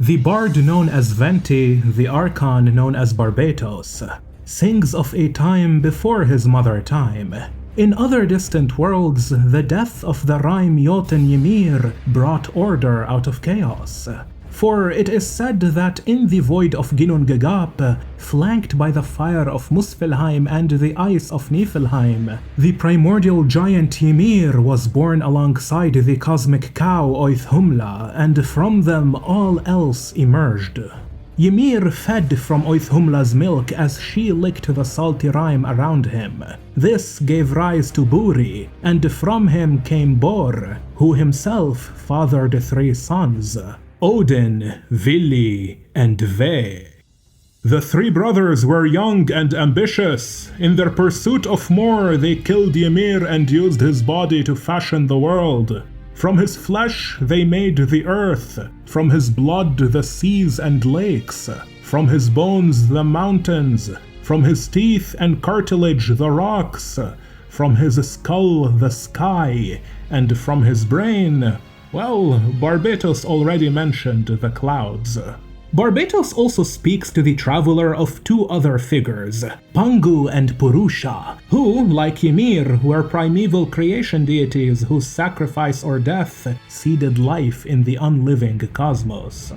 The bard known as Venti, the archon known as Barbatos, sings of a time before his mother time. In other distant worlds, the death of the rhyme Jotun Ymir brought order out of chaos. For it is said that in the void of Ginnungagap, flanked by the fire of Muspelheim and the ice of Niflheim, the primordial giant Ymir was born alongside the cosmic cow Oithhumla, and from them all else emerged. Ymir fed from Oithhumla's milk as she licked the salty rime around him. This gave rise to Buri, and from him came Bor, who himself fathered 3 sons, Odin, Vili, and Ve. The 3 brothers were young and ambitious. In their pursuit of more, they killed Ymir and used his body to fashion the world. From his flesh they made the earth, from his blood the seas and lakes, from his bones the mountains, from his teeth and cartilage the rocks, from his skull the sky, and from his brain, well, Barbatos already mentioned the clouds. Barbatos also speaks to the traveler of 2 other figures, Pangu and Purusha, who, like Ymir, were primeval creation deities whose sacrifice or death seeded life in the unliving cosmos.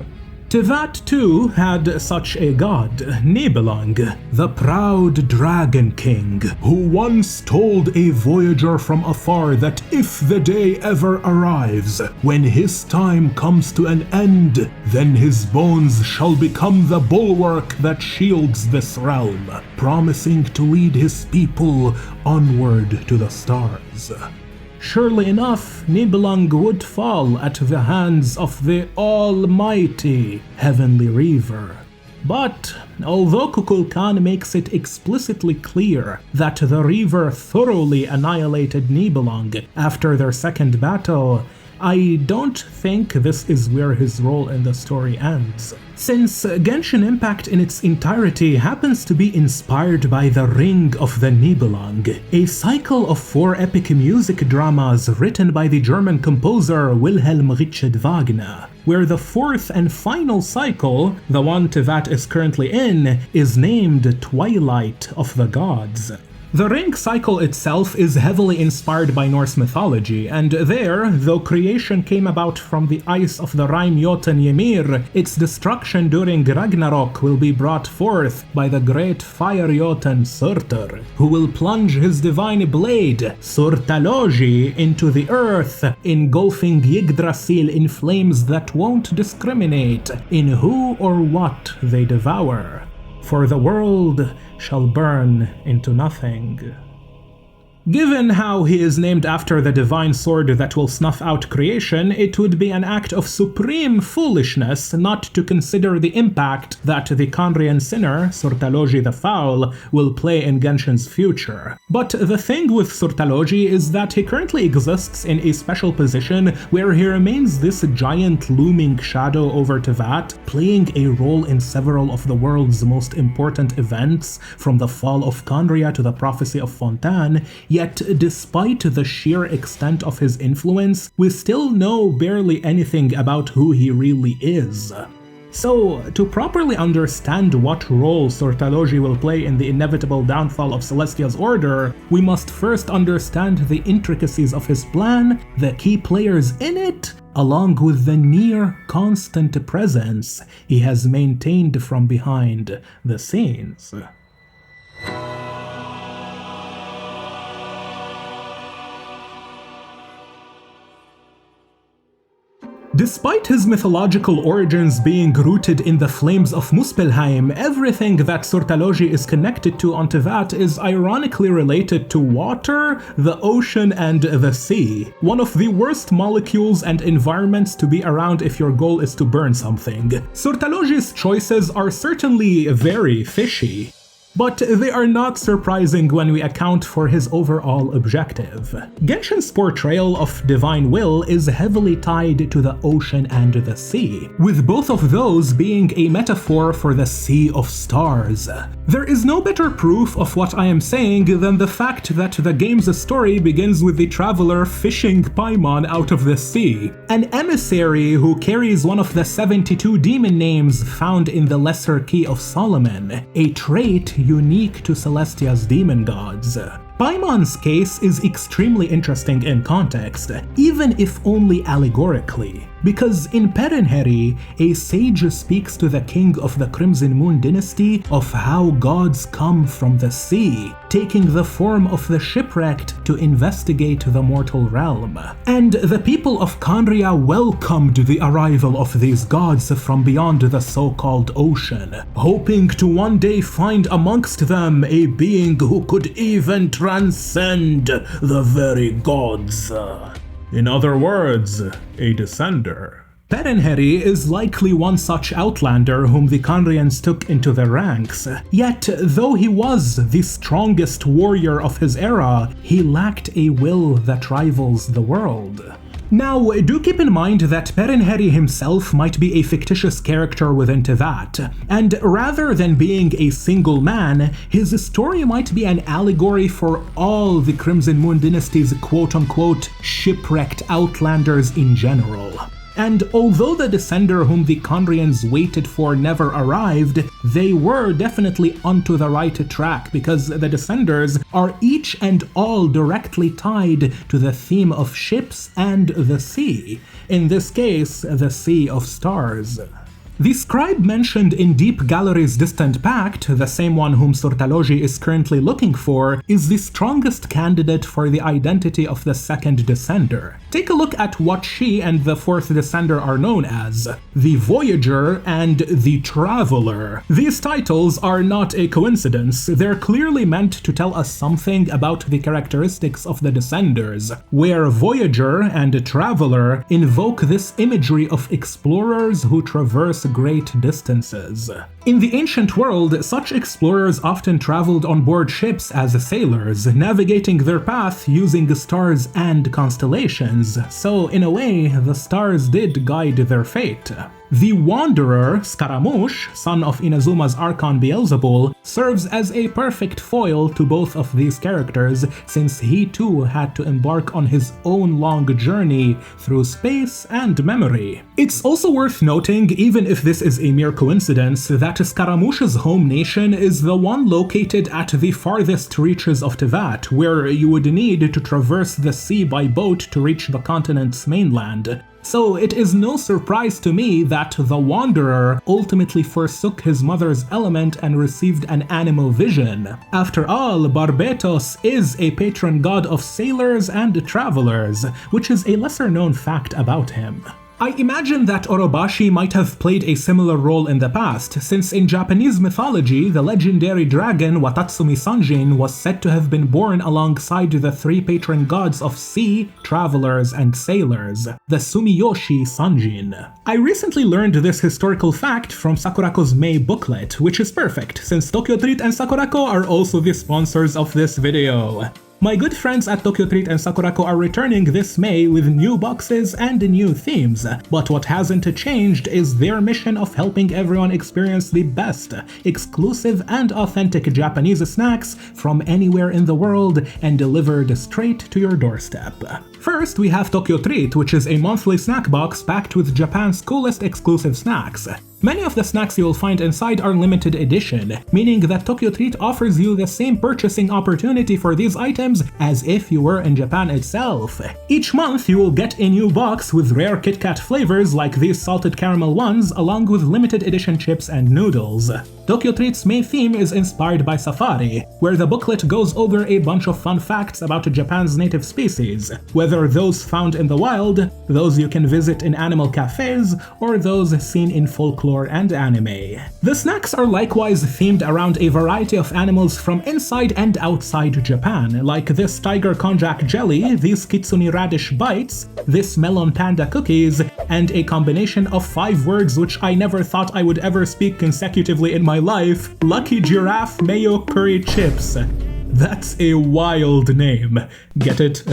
Tevat too had such a god, Nibelung, the proud dragon king, who once told a voyager from afar that if the day ever arrives, when his time comes to an end, then his bones shall become the bulwark that shields this realm, promising to lead his people onward to the stars. Surely enough, Nibelung would fall at the hands of the almighty Heavenly Reaver. But, although Kukulkan makes it explicitly clear that the Reaver thoroughly annihilated Nibelung after their second battle, I don't think this is where his role in the story ends. Since Genshin Impact in its entirety happens to be inspired by the Ring of the Nibelung, a cycle of 4 epic music dramas written by the German composer Wilhelm Richard Wagner, where the 4th and final cycle, the one Tevat is currently in, is named Twilight of the Gods. The Ring cycle itself is heavily inspired by Norse mythology, and there, though creation came about from the ice of the rime Jotun Ymir, its destruction during Ragnarok will be brought forth by the great fire Jotun Surtur, who will plunge his divine blade, Surtalogi, into the earth, engulfing Yggdrasil in flames that won't discriminate in who or what they devour. For the world shall burn into nothing. Given how he is named after the divine sword that will snuff out creation, it would be an act of supreme foolishness not to consider the impact that the Khaenri'ahn Sinner, Surtalogi the Foul, will play in Genshin's future. But the thing with Surtalogi is that he currently exists in a special position where he remains this giant looming shadow over Tevat, playing a role in several of the world's most important events, from the fall of Khaenri'ah to the prophecy of Fontaine. Yet, despite the sheer extent of his influence, we still know barely anything about who he really is. So, to properly understand what role Surtalogi will play in the inevitable downfall of Celestia's order, we must first understand the intricacies of his plan, the key players in it, along with the near constant presence he has maintained from behind the scenes. Despite his mythological origins being rooted in the flames of Muspelheim, everything that Surtalogi is connected to on Tevat is ironically related to water, the ocean, and the sea. One of the worst molecules and environments to be around if your goal is to burn something. Surtalogi's choices are certainly very fishy. but they are not surprising when we account for his overall objective. Genshin's portrayal of divine will is heavily tied to the ocean and the sea, with both of those being a metaphor for the Sea of Stars. There is no better proof of what I am saying than the fact that the game's story begins with the traveler fishing Paimon out of the sea, an emissary who carries one of the 72 demon names found in the Lesser Key of Solomon, a trait unique to Celestia's demon gods. Paimon's case is extremely interesting in context, even if only allegorically, because in Khaenri'ahn, a sage speaks to the king of the Crimson Moon dynasty of how gods come from the sea, taking the form of the shipwrecked to investigate the mortal realm. And the people of Khaenri'ahn welcomed the arrival of these gods from beyond the so-called ocean, hoping to one day find amongst them a being who could even transcend the very gods. In other words, a descender. Khaenri'ahn is likely one such outlander whom the Khaenri'ahns took into their ranks, yet though he was the strongest warrior of his era, he lacked a will that rivals the world. Now, do keep in mind that Khaenri'ahn himself might be a fictitious character within Teyvat, and rather than being a single man, his story might be an allegory for all the Crimson Moon dynasty's quote-unquote shipwrecked outlanders in general. And although the descender whom the Khaenri'ahns waited for never arrived, they were definitely onto the right track, because the descenders are each and all directly tied to the theme of ships and the sea, in this case, the Sea of Stars. The scribe mentioned in Deep Gallery's Distant Pact, the same one whom Surtalogi is currently looking for, is the strongest candidate for the identity of the second descender. Take a look at what she and the fourth descender are known as: the Voyager and the Traveler. These titles are not a coincidence, they're clearly meant to tell us something about the characteristics of the descenders, where Voyager and Traveler invoke this imagery of explorers who traverse great distances. In the ancient world, such explorers often traveled on board ships as sailors, navigating their path using stars and constellations, so in a way, the stars did guide their fate. The Wanderer, Scaramouche, son of Inazuma's Archon Beelzebul, serves as a perfect foil to both of these characters, since he too had to embark on his own long journey through space and memory. It's also worth noting, even if this is a mere coincidence, that Scaramouche's home nation is the one located at the farthest reaches of Teyvat, where you would need to traverse the sea by boat to reach the continent's mainland. So it is no surprise to me that the Wanderer ultimately forsook his mother's element and received an animal vision. After all, Barbatos is a patron god of sailors and travelers, which is a lesser known fact about him. I imagine that Orobashi might have played a similar role in the past, since in Japanese mythology, the legendary dragon Watatsumi Sanjin was said to have been born alongside the three patron gods of sea, travelers, and sailors, the Sumiyoshi Sanjin. I recently learned this historical fact from Sakurako's May booklet, which is perfect, since Tokyo Treat and Sakurako are also the sponsors of this video. My good friends at Tokyo Treat and Sakurako are returning this May with new boxes and new themes, but what hasn't changed is their mission of helping everyone experience the best, exclusive and authentic Japanese snacks from anywhere in the world and delivered straight to your doorstep. First, we have Tokyo Treat, which is a monthly snack box packed with Japan's coolest exclusive snacks. Many of the snacks you will find inside are limited edition, meaning that Tokyo Treat offers you the same purchasing opportunity for these items as if you were in Japan itself. Each month you will get a new box with rare Kit Kat flavors like these salted caramel ones, along with limited edition chips and noodles. Tokyo Treat's main theme is inspired by Safari, where the booklet goes over a bunch of fun facts about Japan's native species, whether those found in the wild, those you can visit in animal cafes, or those seen in folklore folklore and anime. The snacks are likewise themed around a variety of animals from inside and outside Japan, like this tiger konjac jelly, these kitsune radish bites, this melon panda cookies, and a combination of 5 words which I never thought I would ever speak consecutively in my life: Lucky Giraffe Mayo Curry Chips. That's a wild name. Get it?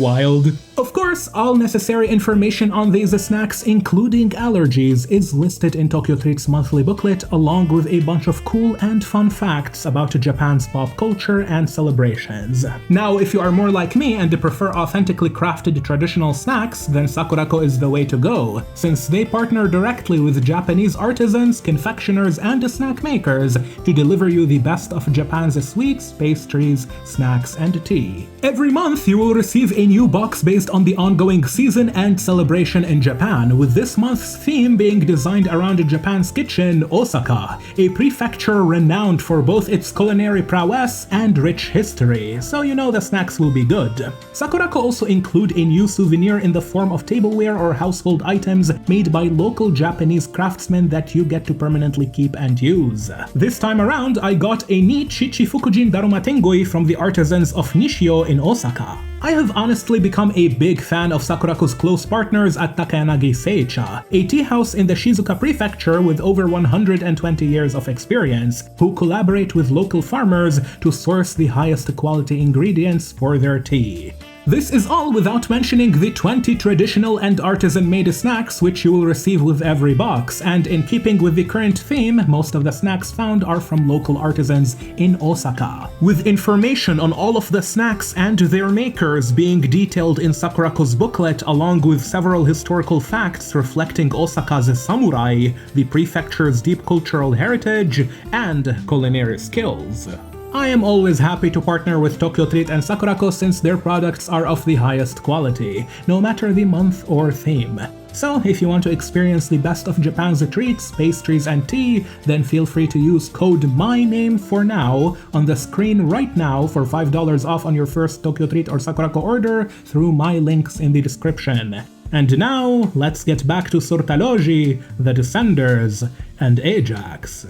Wild. Of course, all necessary information on these snacks, including allergies, is listed in Tokyo Treat's monthly booklet, along with a bunch of cool and fun facts about Japan's pop culture and celebrations. Now, if you are more like me and prefer authentically crafted traditional snacks, then Sakurako is the way to go, since they partner directly with Japanese artisans, confectioners, and snack makers to deliver you the best of Japan's sweets, pastries, snacks, and tea. Every month, you will receive a new box based on the ongoing season and celebration in Japan, with this month's theme being designed around Japan's kitchen, Osaka, a prefecture renowned for both its culinary prowess and rich history, so you know the snacks will be good. Sakurako also include a new souvenir in the form of tableware or household items made by local Japanese craftsmen that you get to permanently keep and use. This time around, I got a neat Shichifukujin Darumatengui from the artisans of Nishio in Osaka. I have honestly become a big fan of Sakurako's close partners at Takayanagi Seicha, a tea house in the Shizuoka prefecture with over 120 years of experience, who collaborate with local farmers to source the highest quality ingredients for their tea. This is all without mentioning the 20 traditional and artisan-made snacks which you will receive with every box, and in keeping with the current theme, most of the snacks found are from local artisans in Osaka, with information on all of the snacks and their makers being detailed in Sakurako's booklet, along with several historical facts reflecting Osaka's samurai, the prefecture's deep cultural heritage, and culinary skills. I am always happy to partner with Tokyo Treat and Sakurako since their products are of the highest quality, no matter the month or theme. So if you want to experience the best of Japan's treats, pastries, and tea, then feel free to use code MYNAMEFORNOW on the screen right now for $5 off on your first Tokyo Treat or Sakurako order through my links in the description. And now, let's get back to Surtalogi, the Descenders, and Ajax.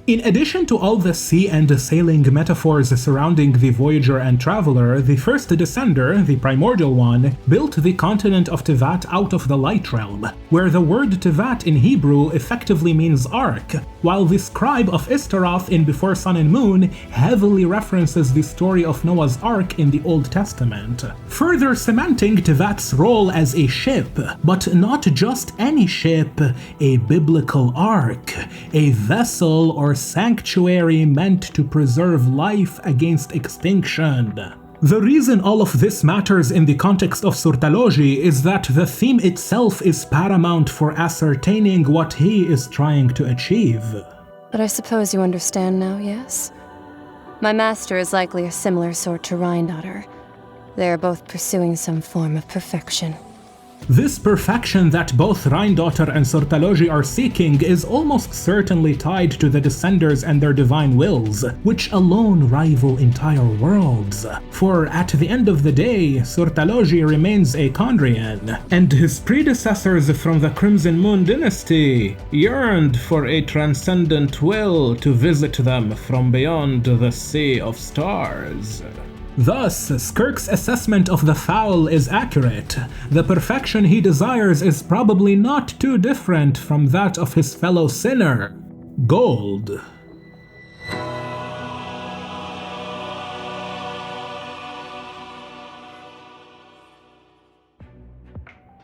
In addition to all the sea and sailing metaphors surrounding the Voyager and Traveler, the first Descender, the Primordial One, built the continent of Tevat out of the Light Realm, where the word Tevat in Hebrew effectively means Ark, while the Scribe of Istaroth in Before Sun and Moon heavily references the story of Noah's Ark in the Old Testament, further cementing Tevat's role as a ship, but not just any ship, a biblical ark, a vessel or sanctuary meant to preserve life against extinction. The reason all of this matters in the context of Surtalogi is that the theme itself is paramount for ascertaining what he is trying to achieve. But I suppose you understand now, yes? My master is likely a similar sort to Rhine-daughter. They are both pursuing some form of perfection. This perfection that both Rhine-daughter and Surtalogi are seeking is almost certainly tied to the Descenders and their divine wills, which alone rival entire worlds. For at the end of the day, Surtalogi remains a Khaenri'ahn, and his predecessors from the Crimson Moon dynasty yearned for a transcendent will to visit them from beyond the Sea of Stars. Thus, Skirk's assessment of the foul is accurate. The perfection he desires is probably not too different from that of his fellow sinner, gold.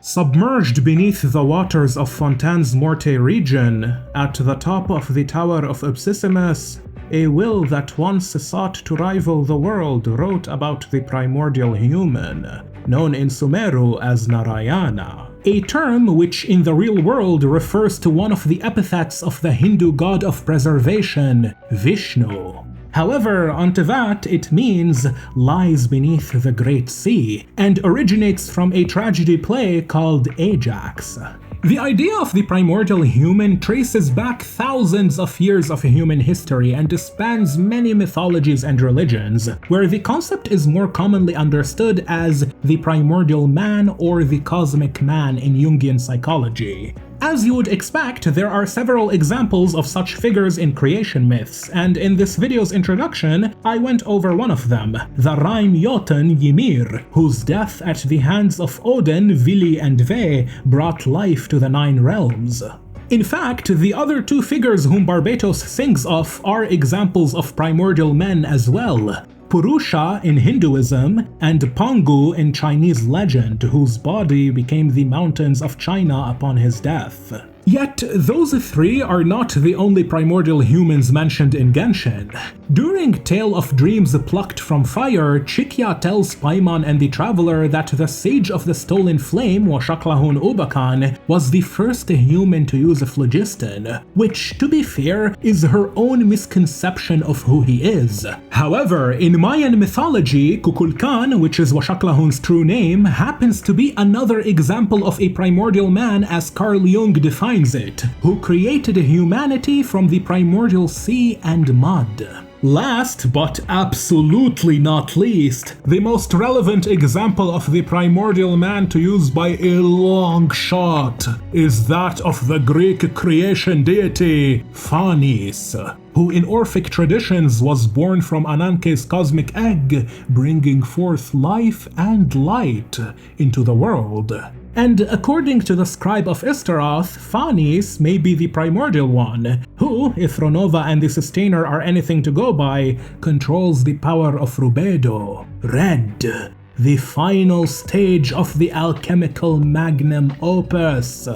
Submerged beneath the waters of Fontaines Morte region, at the top of the Tower of Obsissimus, a will that once sought to rival the world wrote about the Primordial Human, known in Sumeru as Narayana, a term which in the real world refers to one of the epithets of the Hindu god of preservation, Vishnu. However, on Tevat it means lies beneath the Great Sea, and originates from a tragedy play called Ajax. The idea of the Primordial Human traces back thousands of years of human history and spans many mythologies and religions, where the concept is more commonly understood as the primordial man or the cosmic man in Jungian psychology. As you would expect, there are several examples of such figures in creation myths, and in this video's introduction, I went over one of them, the Rime Jotun Ymir, whose death at the hands of Odin, Vili, and Ve brought life to the 9 realms. In fact, the other 2 figures whom Barbatos sings of are examples of primordial men as well. Purusha in Hinduism, and Pangu in Chinese legend, whose body became the mountains of China upon his death. Yet, those 3 are not the only primordial humans mentioned in Genshin. During Tale of Dreams Plucked from Fire, Chikya tells Paimon and the Traveler that the Sage of the Stolen Flame, Washaklahun Ubakan, was the first human to use a phlogiston, which, to be fair, is her own misconception of who he is. However, in Mayan mythology, Kukulkan, which is Washaklahun's true name, happens to be another example of a primordial man as Carl Jung defines it, who created humanity from the primordial sea and mud. Last, but absolutely not least, the most relevant example of the primordial man to use by a long shot is that of the Greek creation deity Phanis, who in Orphic traditions was born from Ananke's cosmic egg, bringing forth life and light into the world. And according to the scribe of Istaroth, Phanis may be the primordial one, who, if Ronova and the Sustainer are anything to go by, controls the power of Rubedo, Red, the final stage of the alchemical magnum opus.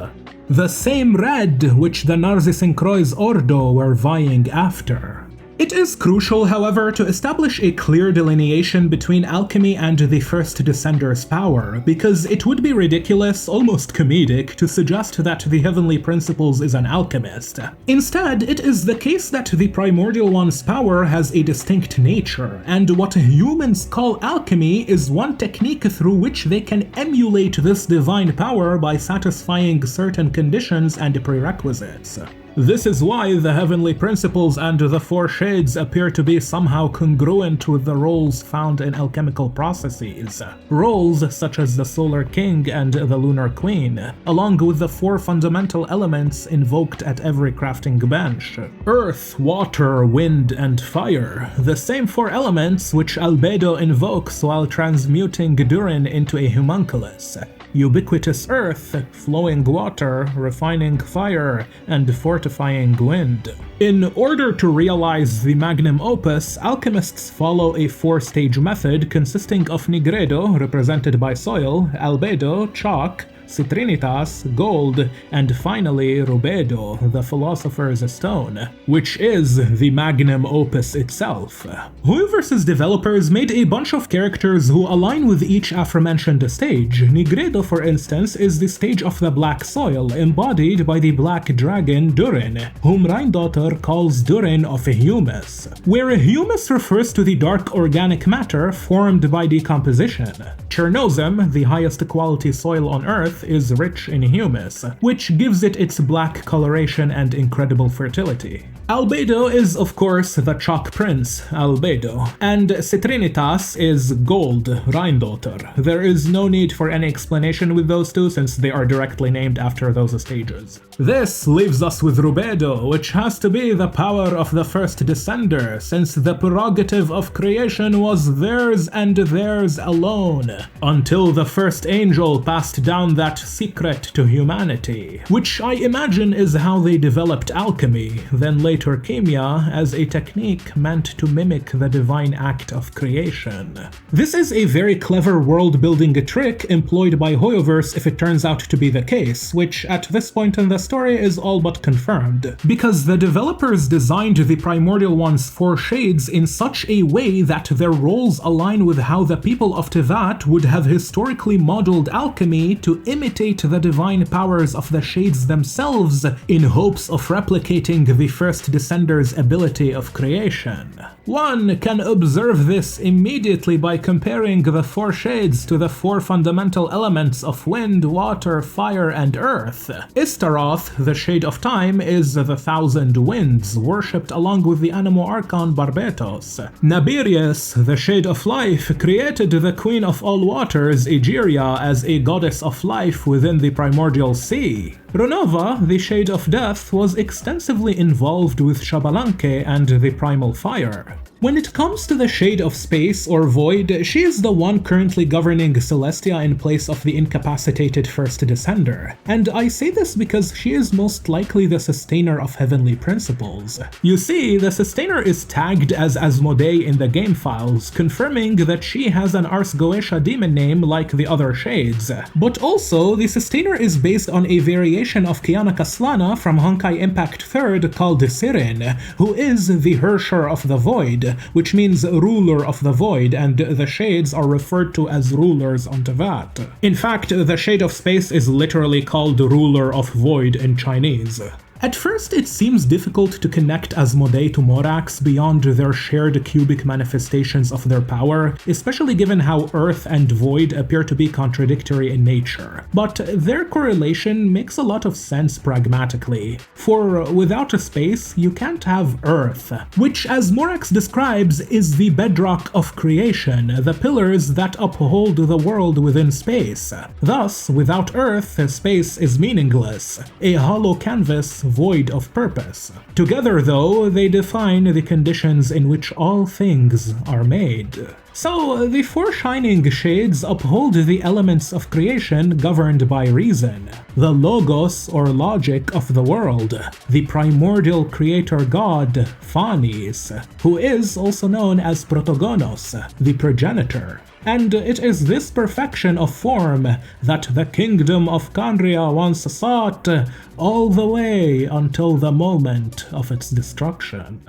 The same Red which the Narzisynchrois Ordo were vying after. It is crucial, however, to establish a clear delineation between alchemy and the First Descender's power, because it would be ridiculous, almost comedic, to suggest that the Heavenly Principles is an alchemist. Instead, it is the case that the Primordial One's power has a distinct nature, and what humans call alchemy is one technique through which they can emulate this divine power by satisfying certain conditions and prerequisites. This is why the Heavenly Principles and the 4 Shades appear to be somehow congruent with the roles found in alchemical processes. Roles such as the Solar King and the Lunar Queen, along with the 4 fundamental elements invoked at every crafting bench. Earth, water, wind, and fire, the same 4 elements which Albedo invokes while transmuting Durin into a homunculus. Ubiquitous earth, flowing water, refining fire, and fortifying wind. In order to realize the magnum opus, alchemists follow a 4-stage method consisting of Nigredo, represented by soil, Albedo, chalk, Citrinitas, gold, and finally Rubedo, the Philosopher's Stone, which is the magnum opus itself. Hoyoverse's developers made a bunch of characters who align with each aforementioned stage. Nigredo, for instance, is the stage of the black soil, embodied by the black dragon Durin, whom Rheindotter calls Durin of Humus, where humus refers to the dark organic matter formed by decomposition. Chernozem, the highest quality soil on Earth, is rich in humus, which gives it its black coloration and incredible fertility. Albedo is, of course, the chalk prince, Albedo, and Citrinitas is gold, Rheindotter. There is no need for any explanation with those 2 since they are directly named after those stages. This leaves us with Rubedo, which has to be the power of the First Descender, since the prerogative of creation was theirs and theirs alone, until the first angel passed down that secret to humanity, which I imagine is how they developed alchemy, then later alchemia as a technique meant to mimic the divine act of creation. This is a very clever world-building trick employed by Hoyoverse if it turns out to be the case, which at this point in the story is all but confirmed, because the developers designed the Primordial One's 4 shades in such a way that their roles align with how the people of Tevat would have historically modeled alchemy to imitate the divine powers of the shades themselves in hopes of replicating the First Descender's ability of creation. One can observe this immediately by comparing the 4 shades to the 4 fundamental elements of wind, water, fire, and earth. Istaroth, the shade of time, is the 1,000 winds, worshipped along with the Anemo Archon Barbatos. Nabirius, the shade of life, created the queen of all waters, Egeria, as a goddess of life within the primordial sea. Renova, the Shade of Death, was extensively involved with Xbalanque and the Primal Fire. When it comes to the Shade of Space or Void, she is the one currently governing Celestia in place of the incapacitated First Descender, and I say this because she is most likely the sustainer of heavenly principles. You see, the sustainer is tagged as Asmodee in the game files, confirming that she has an Ars Goetia demon name like the other shades, but also the sustainer is based on a variation of Kiana Kaslana from Honkai Impact 3rd called Sirin, who is the Hersher of the Void, which means ruler of the void, and the shades are referred to as rulers on Tevat. In fact, the Shade of Space is literally called ruler of void in Chinese. At first, it seems difficult to connect Asmodee to Morax beyond their shared cubic manifestations of their power, especially given how Earth and Void appear to be contradictory in nature. But their correlation makes a lot of sense pragmatically, for without a space, you can't have Earth, which, as Morax describes, is the bedrock of creation, the pillars that uphold the world within space. Thus, without Earth, space is meaningless, a hollow canvas void of purpose. Together, though, they define the conditions in which all things are made. So, the four shining shades uphold the elements of creation governed by reason, the logos or logic of the world, the primordial creator god, Phanes, who is also known as Protogonos, the progenitor. And it is this perfection of form that the kingdom of Khaenri'ah once sought, all the way until the moment of its destruction.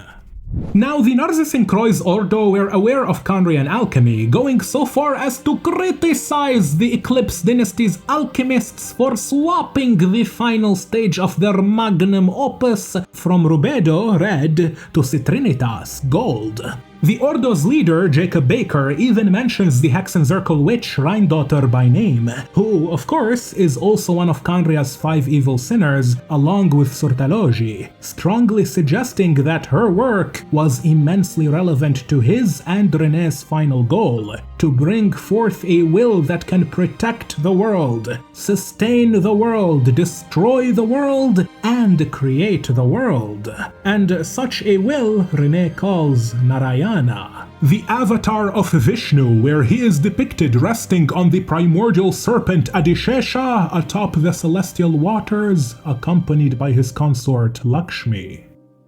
Now, the Narzissinkreuz Ordo were aware of Khaenri'ahn alchemy, going so far as to criticize the Eclipse Dynasty's alchemists for swapping the final stage of their magnum opus from Rubedo, red, to Citrinitas, gold. The Ordo's leader, Jacob Baker, even mentions the Hexenzirkel witch Rheindotter by name, who, of course, is also one of Khaenri'ah's 5 evil sinners, along with Surtalogi, strongly suggesting that her work was immensely relevant to his and René's final goal, to bring forth a will that can protect the world, sustain the world, destroy the world, and create the world. And such a will René calls Narayana, the avatar of Vishnu, where he is depicted resting on the primordial serpent Adishesha atop the celestial waters, accompanied by his consort Lakshmi.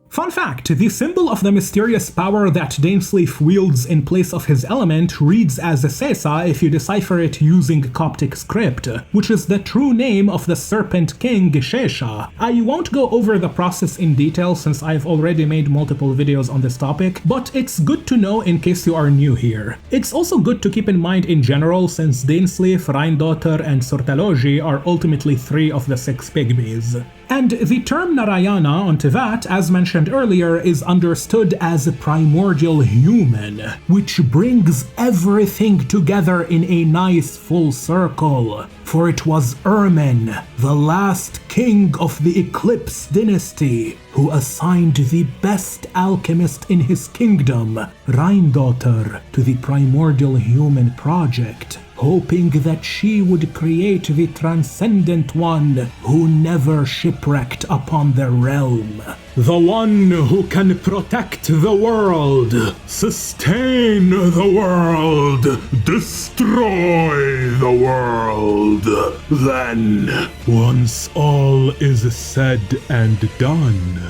Fun fact, the symbol of the mysterious power that Dainsleif wields in place of his element reads as Sesa if you decipher it using Coptic script, which is the true name of the serpent king Shesha. I won't go over the process in detail since I've already made multiple videos on this topic, but it's good to know in case you are new here. It's also good to keep in mind in general since Dainsleif, Rheindotter, and Surtalogi are ultimately 3 of the 6 Pygmies. And the term Narayana on Tevat, as mentioned earlier, is understood as primordial human, which brings everything together in a nice full circle. For it was Ermin, the last king of the Eclipse dynasty, who assigned the best alchemist in his kingdom, Rheindotter, to the Primordial Human project, hoping that she would create the transcendent one who never shipwrecked upon the realm. The one who can protect the world, sustain the world, destroy the world. Then, once all is said and done,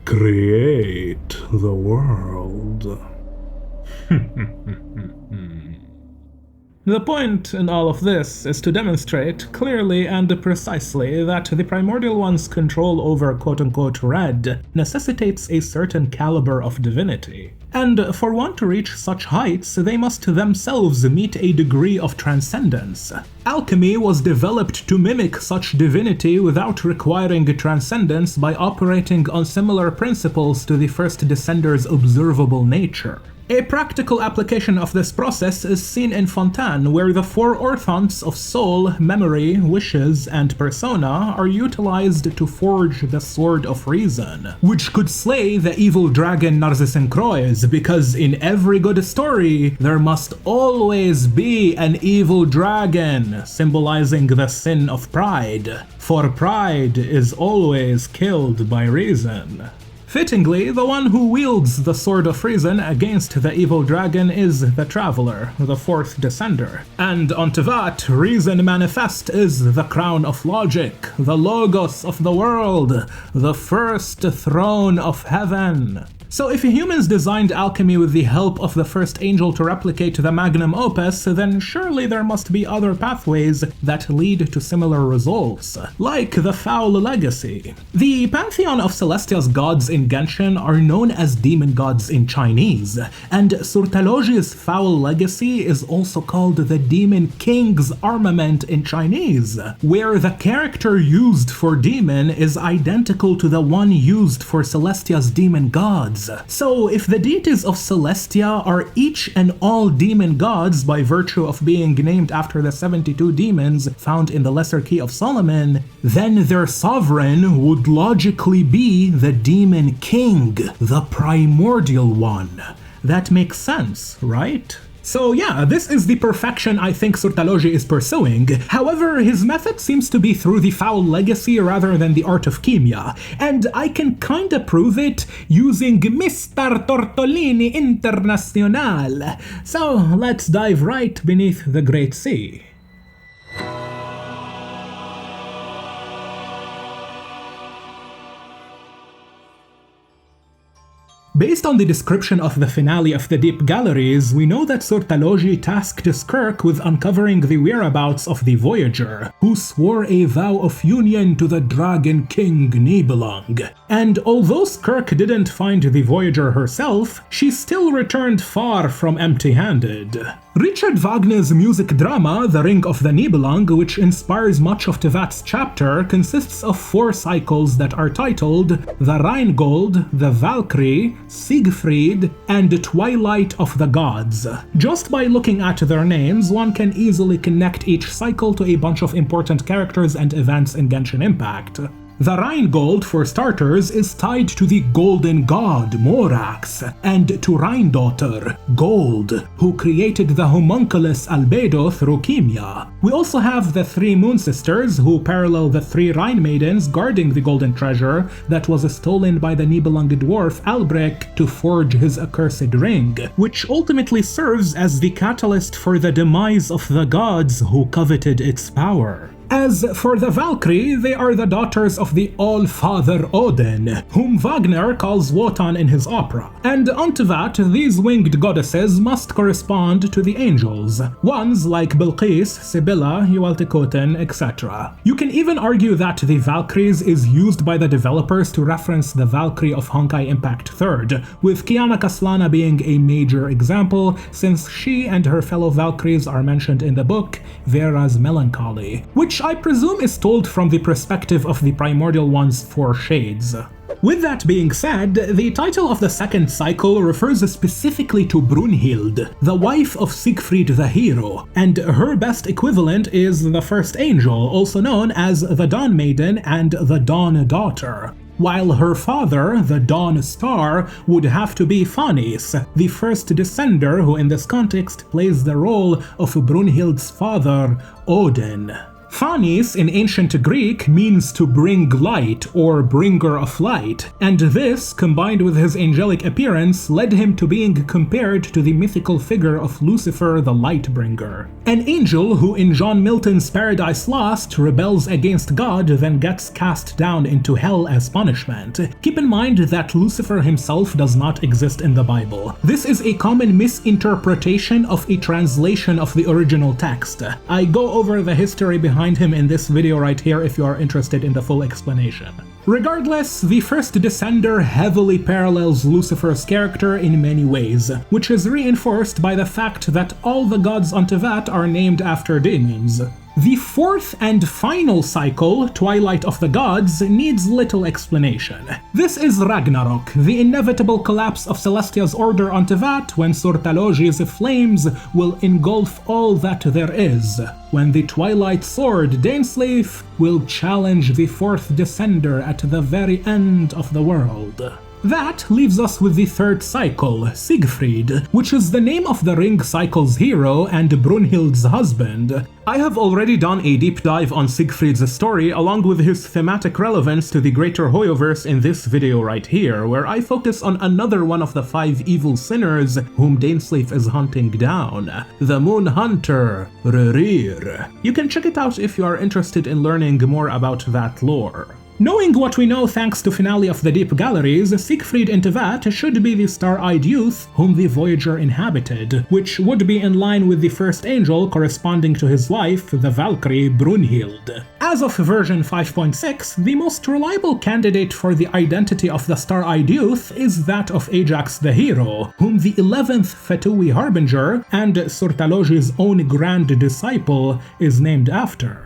create the world. The point in all of this is to demonstrate clearly and precisely that the Primordial One's control over quote-unquote red necessitates a certain caliber of divinity. And for one to reach such heights, they must themselves meet a degree of transcendence. Alchemy was developed to mimic such divinity without requiring transcendence by operating on similar principles to the First Descender's observable nature. A practical application of this process is seen in Fontaine, where the 4 orthants of soul, memory, wishes, and persona are utilized to forge the Sword of Reason, which could slay the evil dragon Narcissenkreuz, because in every good story, there must always be an evil dragon, symbolizing the sin of pride, for pride is always killed by reason. Fittingly, the one who wields the Sword of Reason against the evil dragon is the Traveler, the 4th Descender. And on Tevat, Reason Manifest is the crown of logic, the logos of the world, the first throne of heaven. So if humans designed alchemy with the help of the first angel to replicate the magnum opus, then surely there must be other pathways that lead to similar results, like the Foul Legacy. The pantheon of Celestia's gods in Genshin are known as demon gods in Chinese, and Surtalogi's Foul Legacy is also called the Demon King's Armament in Chinese, where the character used for demon is identical to the one used for Celestia's demon gods. So if the deities of Celestia are each and all demon gods by virtue of being named after the 72 demons found in the Lesser Key of Solomon, then their sovereign would logically be the Demon King, the primordial one. That makes sense, right? So yeah, this is the perfection I think Surtalogi is pursuing. However, his method seems to be through the Foul Legacy rather than the Art of Chemia, and I can kinda prove it using Mr. Tortolini International. So let's dive right beneath the Great Sea. Based on the description of the finale of the Deep Galleries, we know that Surtalogi tasked Skirk with uncovering the whereabouts of the Voyager, who swore a vow of union to the Dragon King Nibelung. And although Skirk didn't find the Voyager herself, she still returned far from empty-handed. Richard Wagner's music drama, The Ring of the Nibelung, which inspires much of Tevat's chapter, consists of 4 cycles that are titled The Rheingold, The Valkyrie, Siegfried, and Twilight of the Gods. Just by looking at their names, one can easily connect each cycle to a bunch of important characters and events in Genshin Impact. The Rheingold, for starters, is tied to the Golden God, Morax, and to Rheindaughter, Gold, who created the homunculus Albedo through Chemia. We also have the 3 Moon Sisters, who parallel the 3 Rhine Maidens guarding the golden treasure that was stolen by the Nibelung dwarf Alberich to forge his accursed ring, which ultimately serves as the catalyst for the demise of the gods who coveted its power. As for the Valkyrie, they are the daughters of the All-Father Odin, whom Wagner calls Wotan in his opera. And on Tevat, these winged goddesses must correspond to the angels, ones like Bilqis, Sibylla, Hualtikoten, etc. You can even argue that the Valkyries is used by the developers to reference the Valkyrie of Honkai Impact 3rd, with Kiana Kaslana being a major example, since she and her fellow Valkyries are mentioned in the book Vera's Melancholy, which I presume is told from the perspective of the Primordial One's 4 shades. With that being said, the title of the second cycle refers specifically to Brunhild, the wife of Siegfried the hero, and her best equivalent is the First Angel, also known as the Dawn Maiden and the Dawn Daughter, while her father, the Dawn Star, would have to be Phanis, the first Descender who in this context plays the role of Brunhild's father, Odin. Phanis in ancient Greek means to bring light or bringer of light, and this, combined with his angelic appearance, led him to being compared to the mythical figure of Lucifer the Lightbringer, an angel who in John Milton's Paradise Lost rebels against God, then gets cast down into hell as punishment. Keep in mind that Lucifer himself does not exist in the Bible. This is a common misinterpretation of a translation of the original text. I go over the history behind him in this video right here if you are interested in the full explanation. Regardless, the first Descender heavily parallels Lucifer's character in many ways, which is reinforced by the fact that all the gods on Tevat are named after demons. The fourth and final cycle, Twilight of the Gods, needs little explanation. This is Ragnarok, the inevitable collapse of Celestia's order on Tevat when Surtalogi's flames will engulf all that there is, when the Twilight Sword, Dainsleif, will challenge the fourth Descender at the very end of the world. That leaves us with the third cycle, Siegfried, which is the name of the Ring Cycle's hero and Brunhild's husband. I have already done a deep dive on Siegfried's story along with his thematic relevance to the greater Hoyoverse in this video right here, where I focus on another one of the 5 evil sinners whom Dainsleif is hunting down, the Moon Hunter, Rerir. You can check it out if you are interested in learning more about that lore. Knowing what we know thanks to Finale of the Deep Galleries, Siegfried in Tevat should be the star-eyed youth whom the Voyager inhabited, which would be in line with the first angel corresponding to his wife, the Valkyrie Brunhild. As of version 5.6, the most reliable candidate for the identity of the star-eyed youth is that of Ajax the hero, whom the 11th Fetui Harbinger and Surtalogi's own grand disciple is named after.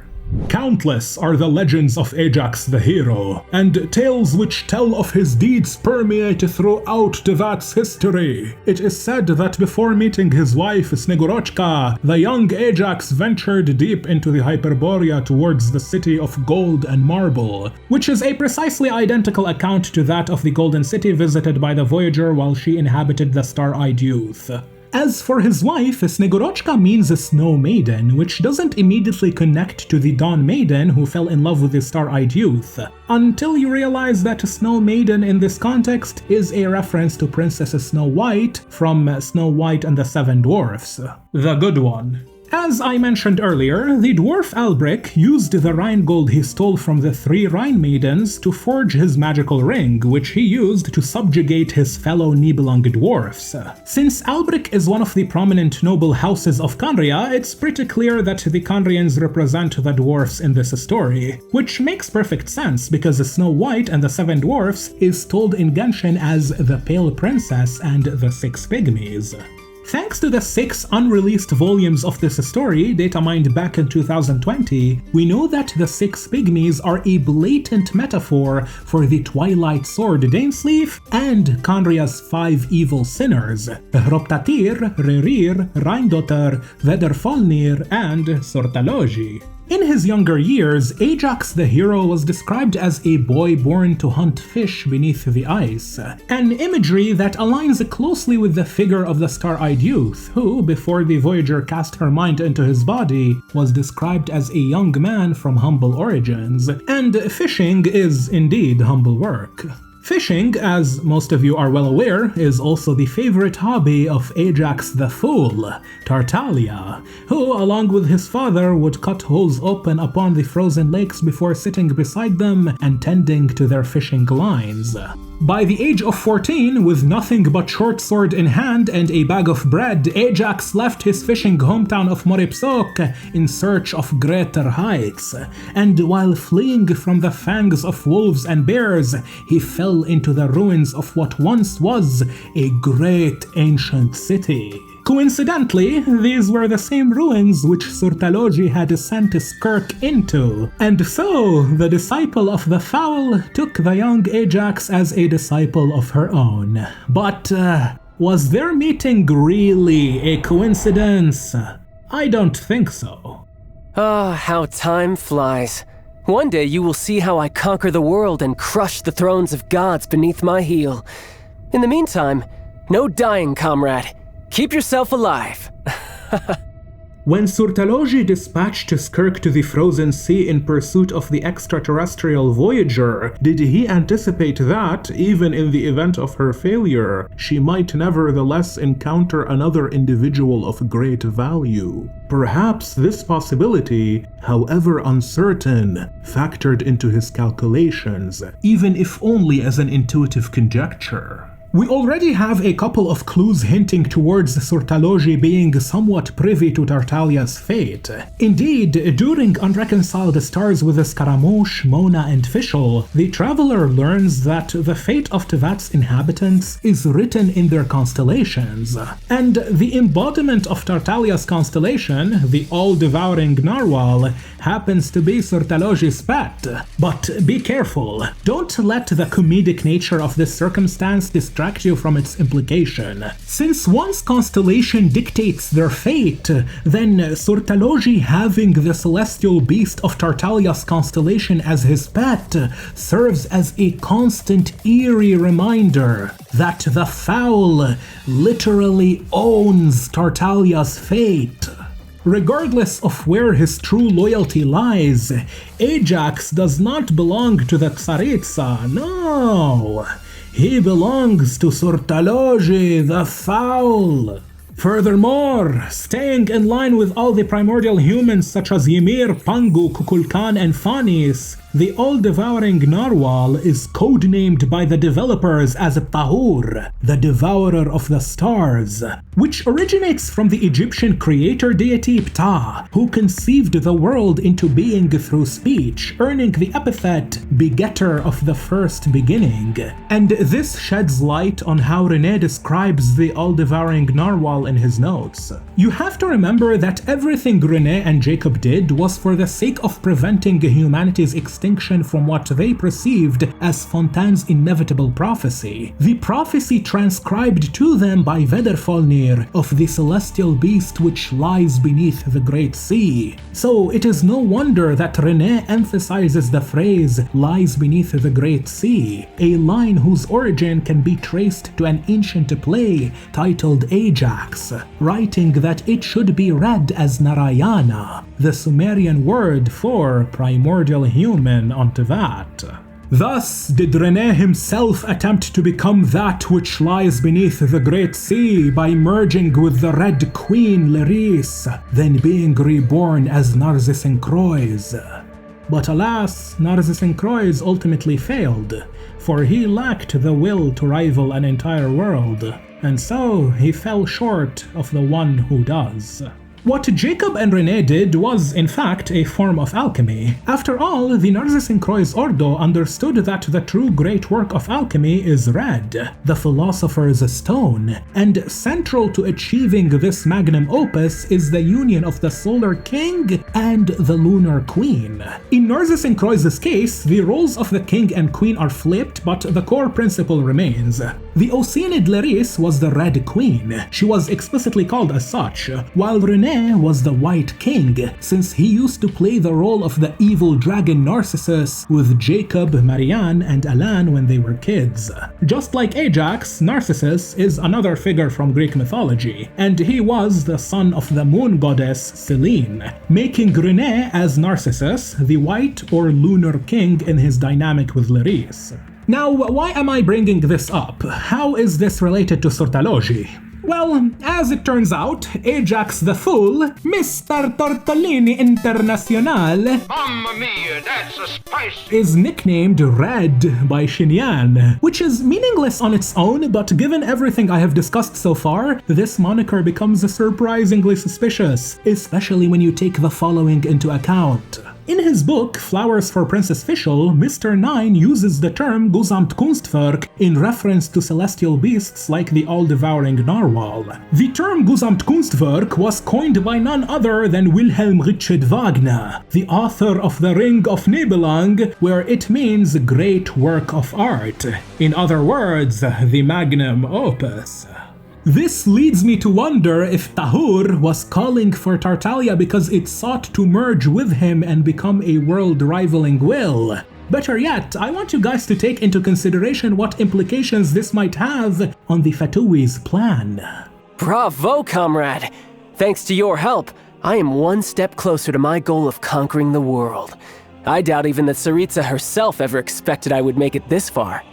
Countless are the legends of Ajax the hero, and tales which tell of his deeds permeate throughout Tevat's history. It is said that before meeting his wife Snegorochka, the young Ajax ventured deep into the Hyperborea towards the city of gold and marble, which is a precisely identical account to that of the Golden City visited by the Voyager while she inhabited the Star-Eyed Youth. As for his wife, Snegorochka means a snow maiden, which doesn't immediately connect to the Dawn Maiden who fell in love with the Star-Eyed Youth, until you realize that Snow Maiden in this context is a reference to Princess Snow White from Snow White and the Seven Dwarfs, the good one. As I mentioned earlier, the dwarf Alberich used the Rhine gold he stole from the 3 Rhine maidens to forge his magical ring, which he used to subjugate his fellow Nibelung dwarfs. Since Alberich is one of the prominent noble houses of Khaenri'ah, it's pretty clear that the Khaenri'ahns represent the dwarfs in this story, which makes perfect sense because Snow White and the 7 Dwarfs is told in Genshin as the Pale Princess and the 6 Pygmies. Thanks to the 6 unreleased volumes of this story, data mined back in 2020, we know that the 6 Pygmies are a blatant metaphor for the Twilight Sword Dainsleif and Khaenri'ah's 5 evil sinners, Hrobtatyr, Rerir, Reindotter, Vederfalnir, and Surtalogi. In his younger years, Ajax the hero was described as a boy born to hunt fish beneath the ice, an imagery that aligns closely with the figure of the Star-Eyed Youth, who, before the Voyager cast her mind into his body, was described as a young man from humble origins, and fishing is indeed humble work. Fishing, as most of you are well aware, is also the favorite hobby of Ajax the Fool, Tartaglia, who, along with his father, would cut holes open upon the frozen lakes before sitting beside them and tending to their fishing lines. By the age of 14, with nothing but short sword in hand and a bag of bread, Ajax left his fishing hometown of Moripsok in search of greater heights, and while fleeing from the fangs of wolves and bears, he fell into the ruins of what once was a great ancient city. Coincidentally, these were the same ruins which Surtalogi had sent Skirk into, and so the disciple of the Fowl took the young Ajax as a disciple of her own. But was their meeting really a coincidence? I don't think so. Ah, how time flies. One day you will see how I conquer the world and crush the thrones of gods beneath my heel. In the meantime, no dying, comrade. Keep yourself alive. When Surtalogi dispatched Skirk to the frozen sea in pursuit of the extraterrestrial Voyager, did he anticipate that, even in the event of her failure, she might nevertheless encounter another individual of great value? Perhaps this possibility, however uncertain, factored into his calculations, even if only as an intuitive conjecture. We already have a couple of clues hinting towards Surtalogi being somewhat privy to Tartalia's fate. Indeed, during Unreconciled Stars with Scaramouche, Mona, and Fischl, the traveler learns that the fate of Tevat's inhabitants is written in their constellations, and the embodiment of Tartalia's constellation, the all-devouring Narwhal, happens to be Surtalogi's pet. But be careful, don't let the comedic nature of this circumstance distract you from its implication. Since one's constellation dictates their fate, then Surtalogi having the celestial beast of Tartalia's constellation as his pet serves as a constant eerie reminder that the fowl literally owns Tartalia's fate. Regardless of where his true loyalty lies, Ajax does not belong to the Tsaritsa, no! He belongs to Surtalogi, the fowl! Furthermore, staying in line with all the primordial humans such as Ymir, Pangu, Kukulkan, and Phanis, the all-devouring Narwhal is codenamed by the developers as Tahur, the devourer of the stars, which originates from the Egyptian creator deity Ptah, who conceived the world into being through speech, earning the epithet begetter of the first beginning. And this sheds light on how René describes the all-devouring Narwhal in his notes. You have to remember that everything René and Jacob did was for the sake of preventing humanity's extinction from what they perceived as Fontaine's inevitable prophecy, the prophecy transcribed to them by Vederfalnir of the celestial beast which lies beneath the Great Sea. So it is no wonder that René emphasizes the phrase lies beneath the Great Sea, a line whose origin can be traced to an ancient play titled Ajax, writing that it should be read as Narayana, the Sumerian word for primordial human on Tevat. Thus did René himself attempt to become that which lies beneath the Great Sea by merging with the Red Queen Lyrisse, then being reborn as Narcissus. But alas, Narcissus ultimately failed, for he lacked the will to rival an entire world, and so he fell short of the one who does. What Jacob and René did was, in fact, a form of alchemy. After all, the Narcissus Ordo understood that the true great work of alchemy is red, the philosopher's stone, and central to achieving this magnum opus is the union of the Solar King and the Lunar Queen. In Narcissus' case, the roles of the king and queen are flipped, but the core principle remains. The Oceanid Lyrisse was the Red Queen. She was explicitly called as such, while René was the White King, since he used to play the role of the evil dragon Narcissus with Jacob, Marianne, and Alan when they were kids. Just like Ajax, Narcissus is another figure from Greek mythology, and he was the son of the moon goddess Selene, making René as Narcissus the White or Lunar King in his dynamic with Lyrisse. Now, why am I bringing this up? How is this related to Surtalogi? Well, as it turns out, Ajax the Fool, Mr. Tortellini International, Mamma mia, that's a spice! is nicknamed Red by Xinyan, which is meaningless on its own, but given everything I have discussed so far, this moniker becomes surprisingly suspicious, especially when you take the following into account. In his book, Flowers for Princess Fischl, Mr. Nine uses the term Gesamtkunstwerk in reference to celestial beasts like the all-devouring Narwhal. The term Gesamtkunstwerk was coined by none other than Wilhelm Richard Wagner, the author of The Ring of Nibelung, where it means great work of art. In other words, the magnum opus. This leads me to wonder if Tahur was calling for Tartaglia because it sought to merge with him and become a world-rivaling will. Better yet, I want you guys to take into consideration what implications this might have on the Fatui's plan. Bravo, comrade! Thanks to your help, I am one step closer to my goal of conquering the world. I doubt even that Tsaritsa herself ever expected I would make it this far.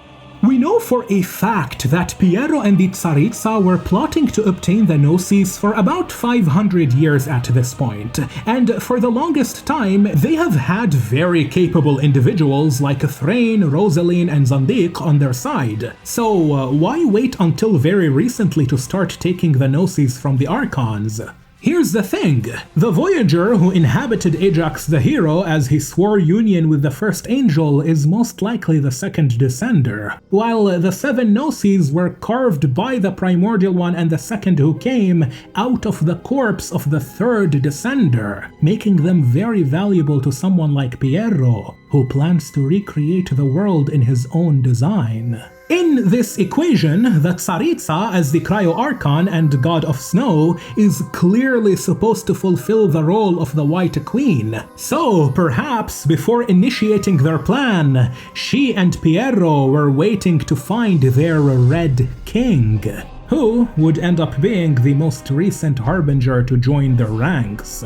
We know for a fact that Piero and the Tsaritsa were plotting to obtain the Gnosis for about 500 years at this point, and for the longest time they have had very capable individuals like Thrain, Rosaline, and Zandik on their side. So why wait until very recently to start taking the Gnosis from the Archons? Here's the thing, the Voyager who inhabited Ajax the hero as he swore union with the first angel is most likely the second descender, while the 7 Gnosis were carved by the Primordial One and the second who came out of the corpse of the third descender, making them very valuable to someone like Piero, who plans to recreate the world in his own design. In this equation, the Tsaritsa, as the Cryo-Archon and god of snow, is clearly supposed to fulfill the role of the White Queen. So, perhaps, before initiating their plan, she and Piero were waiting to find their Red King, who would end up being the most recent harbinger to join their ranks.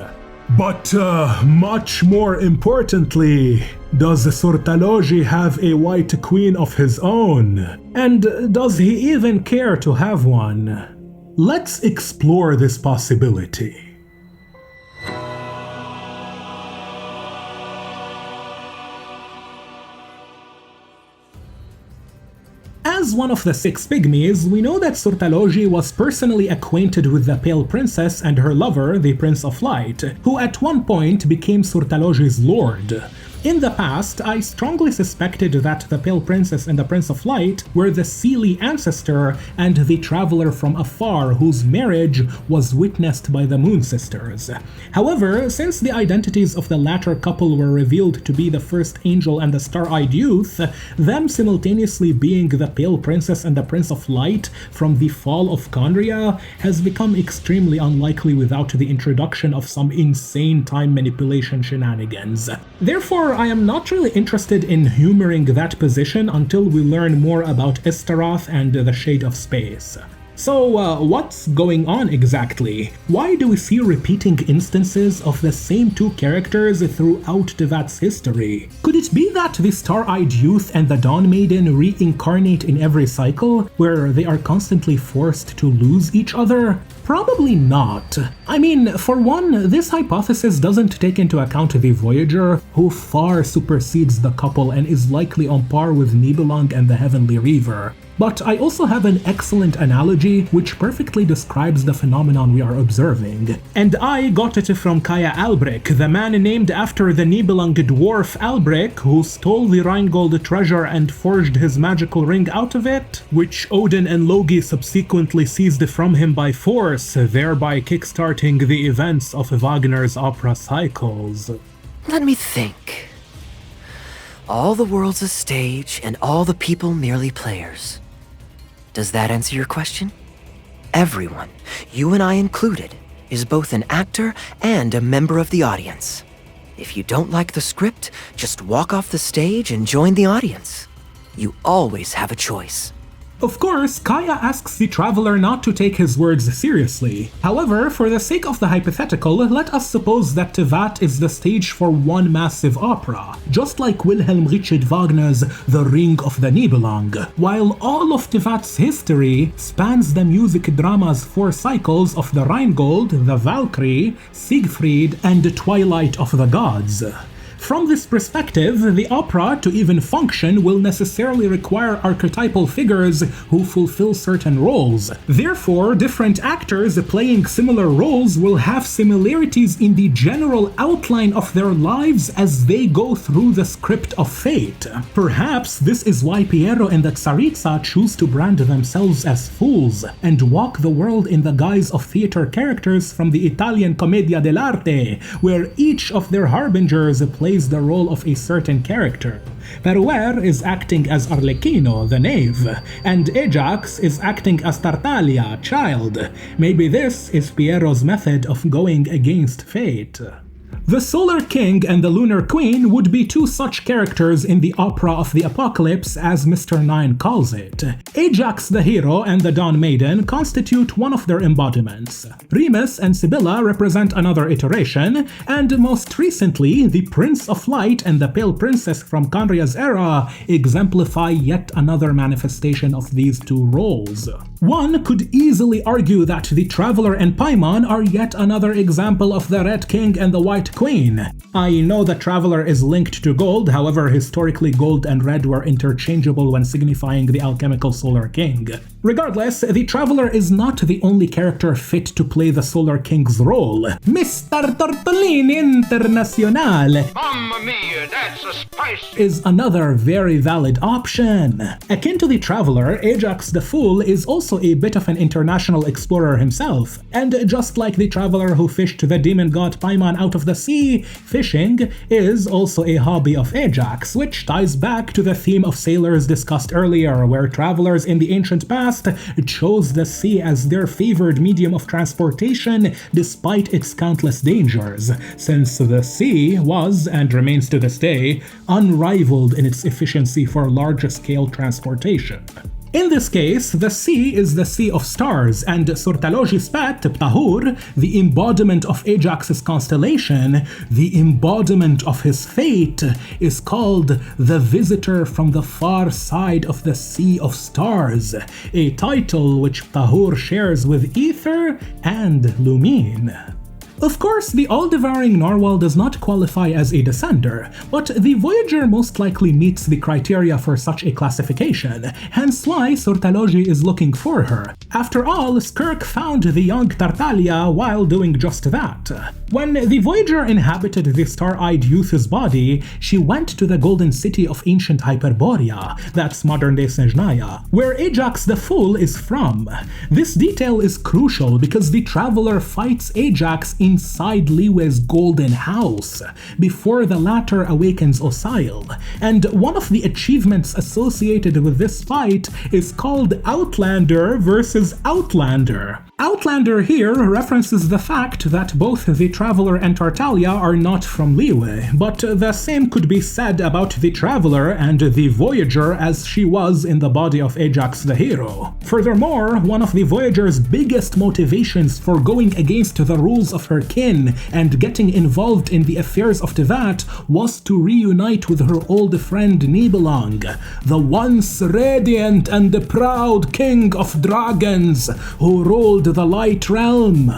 But much more importantly, does Surtalogi have a White Queen of his own? And does he even care to have one? Let's explore this possibility. As one of the Six Pygmies, we know that Surtalogi was personally acquainted with the Pale Princess and her lover, the Prince of Light, who at one point became Surtalogi's lord. In the past, I strongly suspected that the Pale Princess and the Prince of Light were the Seelie ancestor and the traveler from afar whose marriage was witnessed by the Moon Sisters. However, since the identities of the latter couple were revealed to be the First Angel and the Star-Eyed Youth, them simultaneously being the Pale Princess and the Prince of Light from the fall of Khaenri'ahn has become extremely unlikely without the introduction of some insane time manipulation shenanigans. Therefore, I am not really interested in humoring that position until we learn more about Istaroth and the Shade of Space. So, what's going on exactly? Why do we see repeating instances of the same two characters throughout Tevat's history? Could it be that the Star-Eyed Youth and the Dawn Maiden reincarnate in every cycle, where they are constantly forced to lose each other? Probably not. I mean, for one, this hypothesis doesn't take into account the Voyager, who far supersedes the couple and is likely on par with Nibelung and the Heavenly Reaver. But I also have an excellent analogy which perfectly describes the phenomenon we are observing. And I got it from Alberich, the man named after the Nibelung dwarf Alberich, who stole the Rheingold treasure and forged his magical ring out of it, which Odin and Logi subsequently seized from him by force, thereby kickstarting the events of Wagner's opera cycles. Let me think. All the world's a stage, and all the people merely players. Does that answer your question? Everyone, you and I included, is both an actor and a member of the audience. If you don't like the script, just walk off the stage and join the audience. You always have a choice. Of course, Kaya asks the traveler not to take his words seriously. However, for the sake of the hypothetical, let us suppose that Tevat is the stage for one massive opera, just like Wilhelm Richard Wagner's The Ring of the Nibelung, while all of Tevat's history spans the music drama's 4 cycles of the Rheingold, the Valkyrie, Siegfried, and the Twilight of the Gods. From this perspective, the opera, to even function, will necessarily require archetypal figures who fulfill certain roles. Therefore, different actors playing similar roles will have similarities in the general outline of their lives as they go through the script of fate. Perhaps this is why Piero and the Tsaritsa choose to brand themselves as fools and walk the world in the guise of theater characters from the Italian Commedia dell'arte, where each of their harbingers plays the role of a certain character. Peruer is acting as Arlecchino, the knave, and Ajax is acting as Tartaglia, child. Maybe this is Piero's method of going against fate. The Solar King and the Lunar Queen would be two such characters in the Opera of the Apocalypse, as Mr. Nine calls it. Ajax the hero and the Dawn Maiden constitute one of their embodiments. Remus and Sibylla represent another iteration, and most recently, the Prince of Light and the Pale Princess from Khaenri'ah's era exemplify yet another manifestation of these two roles. One could easily argue that the Traveler and Paimon are yet another example of the Red King and the White Queen. I know the Traveler is linked to gold, however historically gold and red were interchangeable when signifying the alchemical Solar King. Regardless, the Traveler is not the only character fit to play the Solar King's role. Mr. Tortellini Internacional Mamma mia, that's a spicy. is another very valid option. Akin to the Traveler, Ajax the Fool is also a bit of an international explorer himself, and just like the Traveler who fished the demon god Paimon out of the sea, fishing is also a hobby of Ajax, which ties back to the theme of sailors discussed earlier, where travelers in the ancient past chose the sea as their favored medium of transportation despite its countless dangers, since the sea was, and remains to this day, unrivaled in its efficiency for large-scale transportation. In this case, the sea is the Sea of Stars, and Surtalogi's pet, Ptahur, the embodiment of Ajax's constellation, the embodiment of his fate, is called the Visitor from the Far Side of the Sea of Stars, a title which Ptahur shares with Aether and Lumine. Of course, the all-devouring narwhal does not qualify as a descender, but the Voyager most likely meets the criteria for such a classification, hence why Surtalogi is looking for her. After all, Skirk found the young Tartaglia while doing just that. When the Voyager inhabited the star-eyed youth's body, she went to the golden city of ancient Hyperborea, that's modern-day Snezhnaya, where Ajax the Fool is from. This detail is crucial because the Traveler fights Ajax inside Liyue's golden house, before the latter awakens Osail, and one of the achievements associated with this fight is called Outlander versus Outlander. Outlander here references the fact that both the Traveler and Tartaglia are not from Liyue, but the same could be said about the Traveler and the Voyager as she was in the body of Ajax the hero. Furthermore, one of the Voyager's biggest motivations for going against the rules of her kin and getting involved in the affairs of Tevat was to reunite with her old friend Nibelung, the once radiant and proud king of dragons who ruled the Light Realm.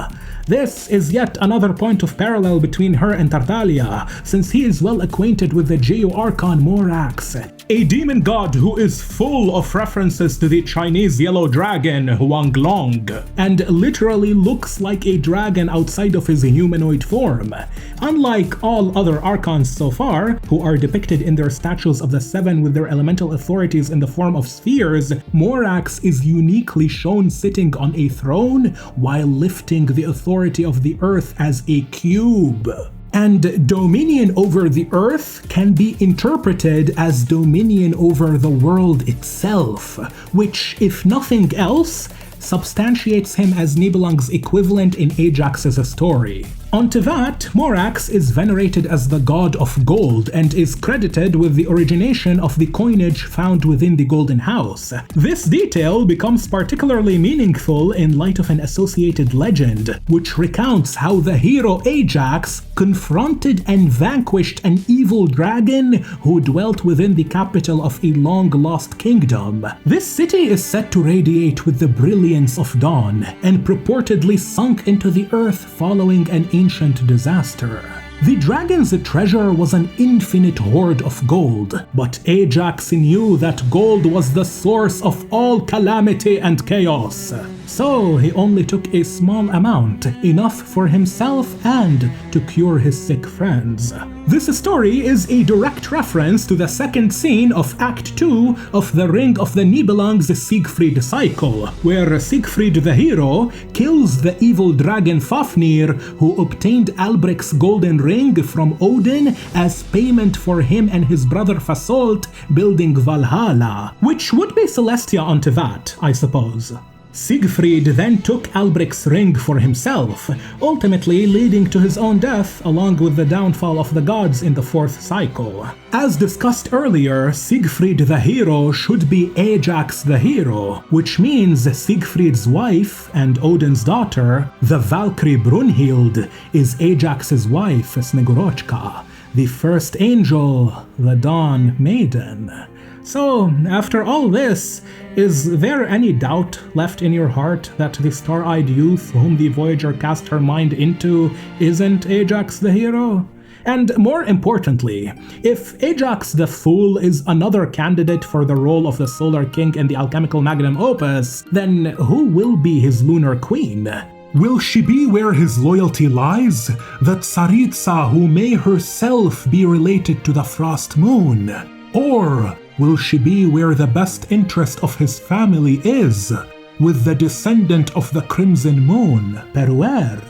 This is yet another point of parallel between her and Tartaglia, since he is well acquainted with the Geo-Archon Morax, a demon god who is full of references to the Chinese yellow dragon Huanglong, and literally looks like a dragon outside of his humanoid form. Unlike all other Archons so far, who are depicted in their statues of the Seven with their elemental authorities in the form of spheres, Morax is uniquely shown sitting on a throne while lifting the authority of the Earth as a cube. And dominion over the Earth can be interpreted as dominion over the world itself, which, if nothing else, substantiates him as Nibelung's equivalent in Ajax's story. On Tevat, Morax is venerated as the god of gold and is credited with the origination of the coinage found within the Golden House. This detail becomes particularly meaningful in light of an associated legend, which recounts how the hero Ajax confronted and vanquished an evil dragon who dwelt within the capital of a long-lost kingdom. This city is said to radiate with the brilliance of dawn, and purportedly sunk into the earth following an ancient disaster. The dragon's treasure was an infinite hoard of gold, but Ajax knew that gold was the source of all calamity and chaos. So he only took a small amount, enough for himself and to cure his sick friends. This story is a direct reference to the second scene of Act 2 of The Ring of the Nibelung's Siegfried cycle, where Siegfried the hero kills the evil dragon Fafnir, who obtained Alberich's golden ring from Odin as payment for him and his brother Fasolt building Valhalla, which would be Celestia on Tevat, I suppose. Siegfried then took Alberich's ring for himself, ultimately leading to his own death along with the downfall of the gods in the fourth cycle. As discussed earlier, Siegfried the hero should be Ajax the hero, which means Siegfried's wife and Odin's daughter, the Valkyrie Brunhild, is Ajax's wife, Snegorochka, the first angel, the Dawn Maiden. So, after all this, is there any doubt left in your heart that the star-eyed youth whom the Voyager cast her mind into isn't Ajax the hero? And more importantly, if Ajax the Fool is another candidate for the role of the Solar King in the alchemical magnum opus, then who will be his lunar queen? Will she be where his loyalty lies? The Tsaritsa who may herself be related to the Frost Moon? Or will she be where the best interest of his family is, with the descendant of the Crimson Moon, Peruer?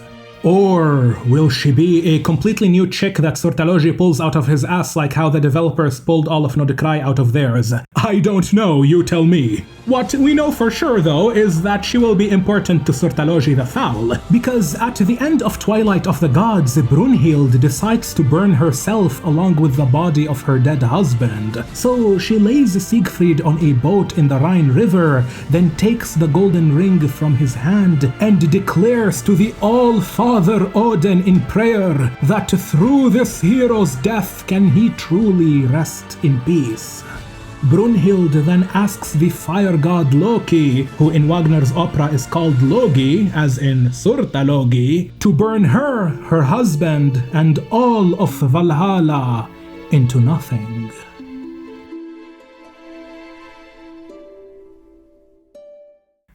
Or will she be a completely new chick that Surtalogi pulls out of his ass like how the developers pulled all of Nodekrai out of theirs? I don't know, you tell me. What we know for sure, though, is that she will be important to Surtalogi the Foul, because at the end of Twilight of the Gods, Brunhild decides to burn herself along with the body of her dead husband. So she lays Siegfried on a boat in the Rhine River, then takes the golden ring from his hand and declares to the All-Father Odin in prayer that through this hero's death can he truly rest in peace. Brunhild then asks the fire god Loki, who in Wagner's opera is called Logi, as in Surtalogi, to burn her, her husband, and all of Valhalla into nothing.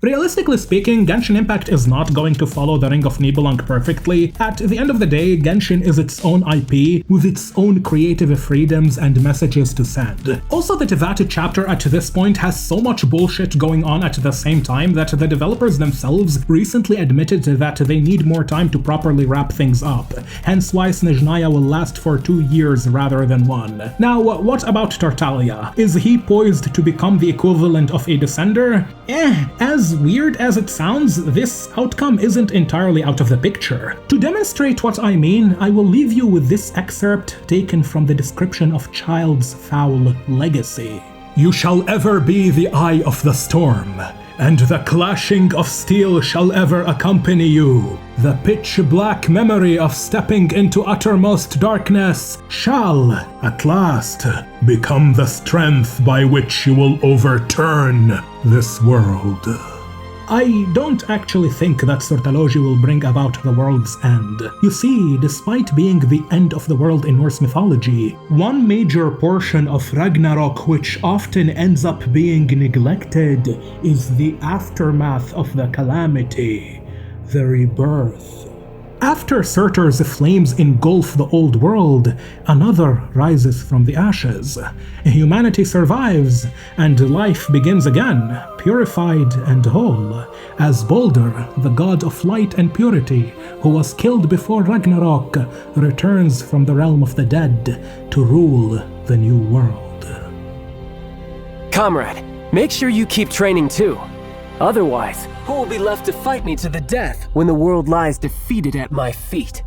Realistically speaking, Genshin Impact is not going to follow the Ring of Nibelung perfectly. At the end of the day, Genshin is its own IP, with its own creative freedoms and messages to send. Also, the Tevati chapter at this point has so much bullshit going on at the same time that the developers themselves recently admitted that they need more time to properly wrap things up, hence why Snezhnaya will last for 2 years rather than 1. Now, what about Tartaglia? Is he poised to become the equivalent of a Descender? As weird as it sounds, this outcome isn't entirely out of the picture. To demonstrate what I mean, I will leave you with this excerpt taken from the description of Child's foul legacy. You shall ever be the eye of the storm, and the clashing of steel shall ever accompany you. The pitch-black memory of stepping into uttermost darkness shall, at last, become the strength by which you will overturn this world. I don't actually think that Surtalogi will bring about the world's end. You see, despite being the end of the world in Norse mythology, one major portion of Ragnarok which often ends up being neglected is the aftermath of the calamity, the rebirth. After Surtur's flames engulf the old world, another rises from the ashes. Humanity survives, and life begins again, purified and whole, as Baldur, the god of light and purity, who was killed before Ragnarok, returns from the realm of the dead to rule the new world. Comrade, make sure you keep training too. Otherwise, who will be left to fight me to the death when the world lies defeated at my feet?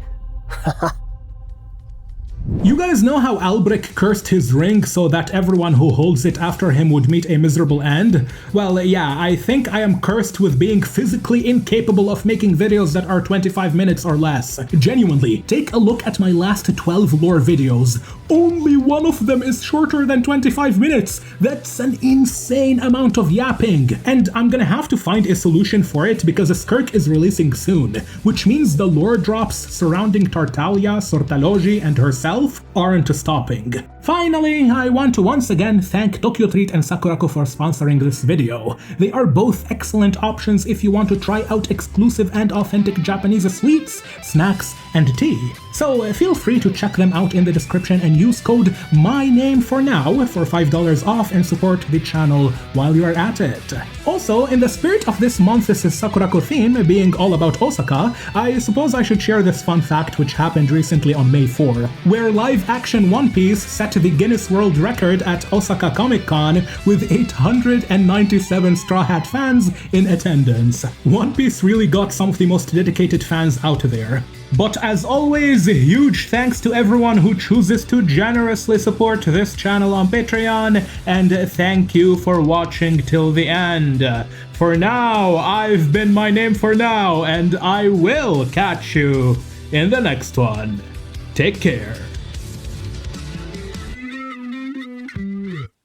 You guys know how Alberich cursed his ring so that everyone who holds it after him would meet a miserable end? Well, yeah, I think I am cursed with being physically incapable of making videos that are 25 minutes or less. Genuinely, take a look at my last 12 lore videos. Only one of them is shorter than 25 minutes. That's an insane amount of yapping. And I'm gonna have to find a solution for it because Skirk is releasing soon, which means the lore drops surrounding Tartaglia, Surtalogi, and herself aren't stopping. Finally, I want to once again thank Tokyo Treat and Sakurako for sponsoring this video. They are both excellent options if you want to try out exclusive and authentic Japanese sweets, snacks, and tea. So feel free to check them out in the description and use code MYNAMEFORNOW for $5 off and support the channel while you're at it. Also, in the spirit of this month's Sakurako theme being all about Osaka, I suppose I should share this fun fact which happened recently on May 4, where live-action One Piece set the Guinness World Record at Osaka Comic Con with 897 Straw Hat fans in attendance. One Piece really got some of the most dedicated fans out there. But as always, huge thanks to everyone who chooses to generously support this channel on Patreon, and thank you for watching till the end. For now, I've been My Name for Now, and I will catch you in the next one. Take care.